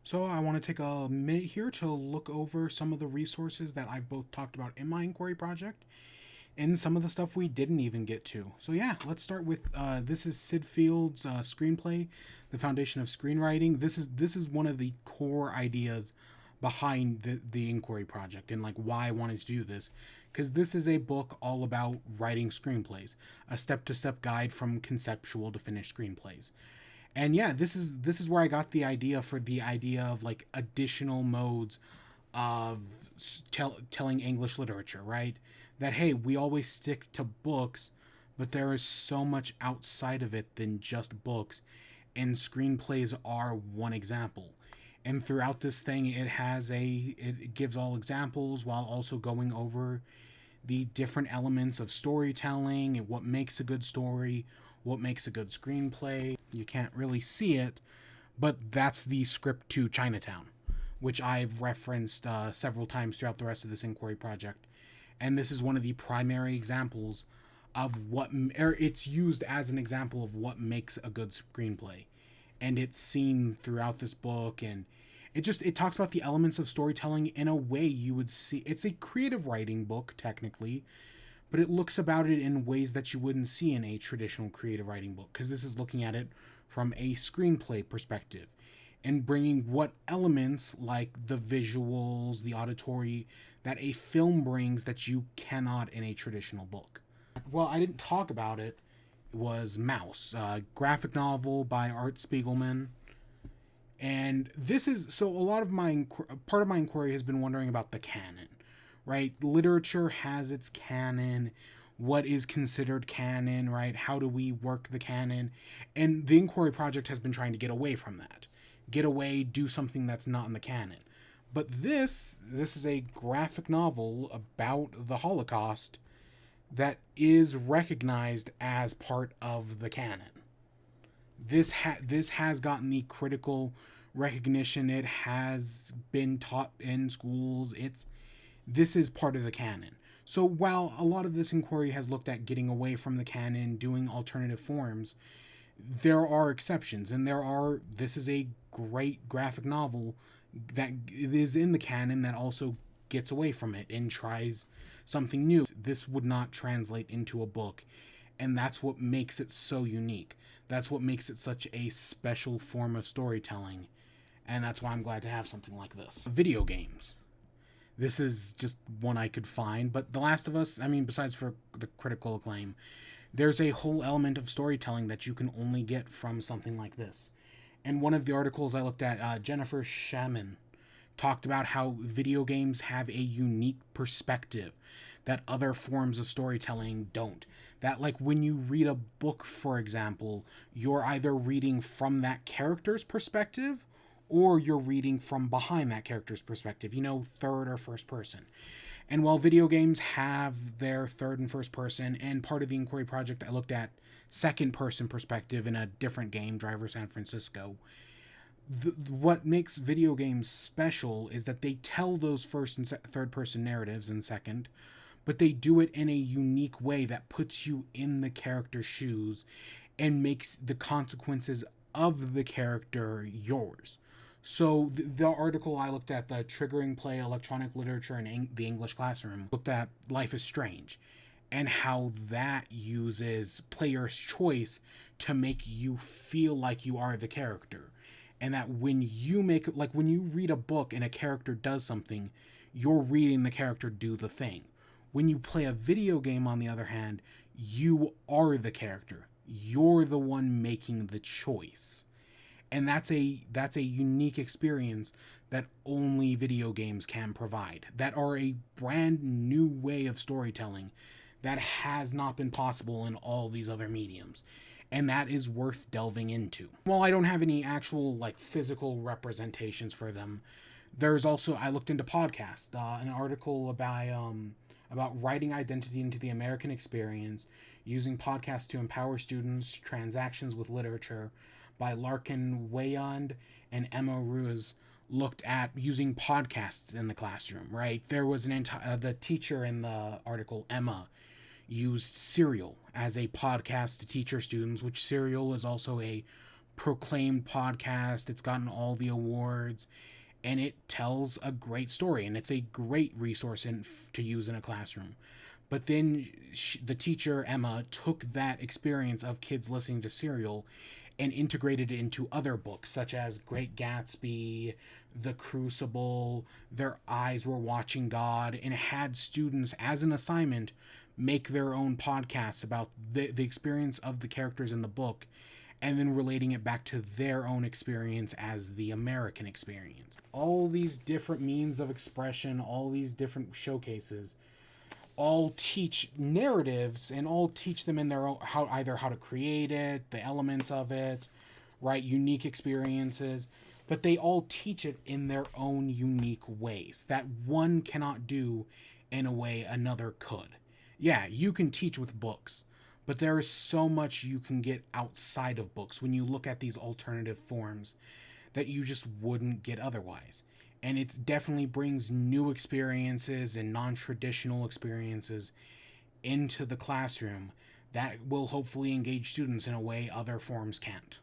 So I want to take a minute here to look over some of the resources that I've both talked about in my inquiry project and some of the stuff we didn't even get to. So yeah, let's start with this is Sid Field's screenplay, The Foundation of Screenwriting. This is one of the core ideas behind the inquiry project and like why I wanted to do this, because this is a book all about writing screenplays, a step-to-step guide from conceptual to finished screenplays. And yeah, this is where I got the idea for the idea of like additional modes of telling English literature, right? That hey, we always stick to books, but there is so much outside of it than just books, and screenplays are one example. And throughout this thing, it gives all examples while also going over the different elements of storytelling and what makes a good story, what makes a good screenplay. You can't really see it, but that's the script to Chinatown, which I've referenced several times throughout the rest of this inquiry project. And this is one of the primary examples of or it's used as an example of what makes a good screenplay. And it's seen throughout this book, and it talks about the elements of storytelling in a way you would see. It's a creative writing book technically, but it looks about it in ways that you wouldn't see in a traditional creative writing book, because this is looking at it from a screenplay perspective and bringing what elements like the visuals, the auditory, that a film brings that you cannot in a traditional book. Well, I didn't talk about it. It was Mouse, a graphic novel by Art Spiegelman. And this is so a lot of my part of my inquiry has been wondering about the canon, right? Literature has its canon. What is considered canon, right? How do we work the canon? And the inquiry project has been trying to get away from that, get away, do something that's not in the canon. But this is a graphic novel about the Holocaust that is recognized as part of the canon. This has gotten the critical recognition. It has been taught in schools. This is part of the canon. So while a lot of this inquiry has looked at getting away from the canon, doing alternative forms, there are exceptions, and this is a great graphic novel that is in the canon that also gets away from it and tries something new. This would not translate into a book, and that's what makes it so unique. That's what makes it such a special form of storytelling, and that's why I'm glad to have something like this. Video games. This is just one I could find, but The Last of Us, I mean, besides for the critical acclaim, there's a whole element of storytelling that you can only get from something like this. And one of the articles I looked at, Jennifer Shaman talked about how video games have a unique perspective that other forms of storytelling don't. That, like, when you read a book, for example, you're either reading from that character's perspective or you're reading from behind that character's perspective, third or first person. And while video games have their third and first person, and part of the inquiry project I looked at second person perspective in a different game, Driver San Francisco, what makes video games special is that they tell those first and third person narratives in second, but they do it in a unique way that puts you in the character's shoes and makes the consequences of the character yours. So the article I looked at, the Triggering Play Electronic Literature in the English Classroom, looked at Life is Strange and how that uses player's choice to make you feel like you are the character. And that when when you read a book and a character does something, you're reading the character do the thing. When you play a video game, on the other hand, you are the character. You're the one making the choice. And that's a unique experience that only video games can provide, that are a brand new way of storytelling that has not been possible in all these other mediums, and that is worth delving into. While I don't have any actual like physical representations for them, there's also, I looked into podcasts, an article about writing identity into the American experience, using podcasts to empower students, transactions with literature, by Larkin Wayand and Emma Ruiz, looked at using podcasts in the classroom, right? There was the teacher in the article, Emma, used Serial as a podcast to teach her students, which Serial is also a proclaimed podcast. It's gotten all the awards, and it tells a great story, and it's a great resource to use in a classroom. But then the teacher, Emma, took that experience of kids listening to Serial and integrated it into other books, such as Great Gatsby, The Crucible, Their Eyes Were Watching God, and had students, as an assignment, make their own podcasts about the experience of the characters in the book, and then relating it back to their own experience as the American experience. All these different means of expression, all these different showcases, all teach narratives and all teach them in their own either how to create it, the elements of it, right, unique experiences, but they all teach it in their own unique ways that one cannot do in a way another could. Yeah, you can teach with books, but there is so much you can get outside of books when you look at these alternative forms that you just wouldn't get otherwise. And it definitely brings new experiences and non-traditional experiences into the classroom that will hopefully engage students in a way other forms can't.